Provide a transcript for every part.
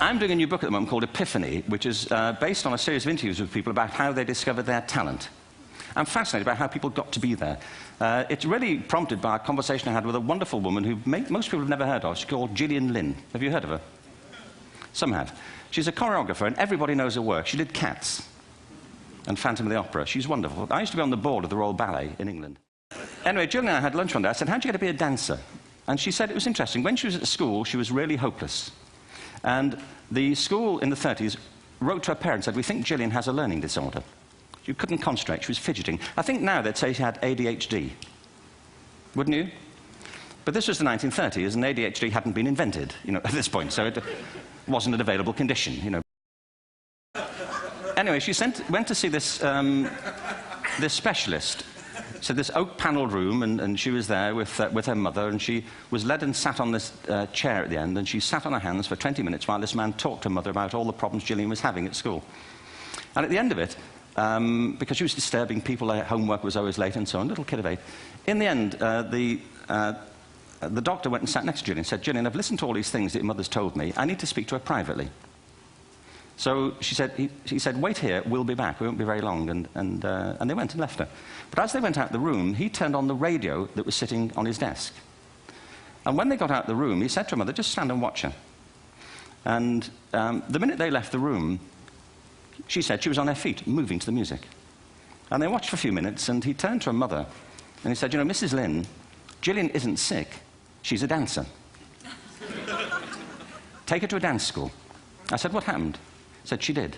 I'm doing a new book at the moment called Epiphany, which is based on a series of interviews with people about how they discovered their talent. I'm fascinated by how people got to be there. It's really prompted by a conversation I had with a wonderful woman who most people have never heard of. She's called Gillian Lynne. Have you heard of her? Some have. She's a choreographer, and everybody knows her work. She did Cats and Phantom of the Opera. She's wonderful. I used to be on the board of the Royal Ballet in England. Anyway, Gillian and I had lunch one day. I said, how'd you get to be a dancer? And she said it was interesting. When she was at school, she was really hopeless. And the school in the 30s wrote to her parents and said, we think Gillian has a learning disorder. She couldn't concentrate, she was fidgeting. I think now they'd say she had ADHD. Wouldn't you? But this was the 1930s, and ADHD hadn't been invented, at this point, so it wasn't an available condition, Anyway, she went to see this, this specialist. So this oak-panelled room, and she was there with her mother, and she was led and sat on this chair at the end, and she sat on her hands for 20 minutes while this man talked to her mother about all the problems Gillian was having at school. And at the end of it, because she was disturbing people, her homework was always late and so on, little kid of 8, in the end, the doctor went and sat next to Gillian and said, Gillian, I've listened to all these things that your mother's told me. I need to speak to her privately. So he said, wait here, we'll be back. We won't be very long. And they went and left her. But as they went out the room, he turned on the radio that was sitting on his desk. And when they got out the room, he said to her mother, just stand and watch her. And the minute they left the room, she said she was on her feet, moving to the music. And they watched for a few minutes, and he turned to her mother, and he said, Mrs. Lynne, Gillian isn't sick, she's a dancer. Take her to a dance school. I said, what happened? He said, she did.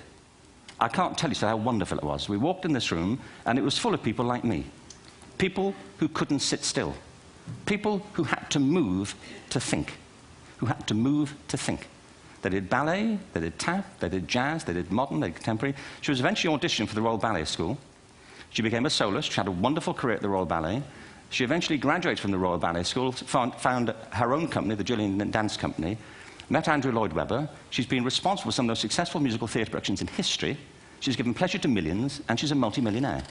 I can't tell you how wonderful it was. We walked in this room, and it was full of people like me. People who couldn't sit still. People who had to move to think. Who had to move to think. They did ballet, they did tap, they did jazz, they did modern, they did contemporary. She was eventually auditioned for the Royal Ballet School. She became a soloist. She had a wonderful career at the Royal Ballet. She eventually graduated from the Royal Ballet School, found her own company, the Gillian Dance Company, met Andrew Lloyd Webber. She's been responsible for some of the most successful musical theatre productions in history. She's given pleasure to millions, and she's a multi-millionaire.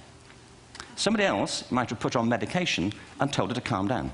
Somebody else might have put her on medication and told her to calm down.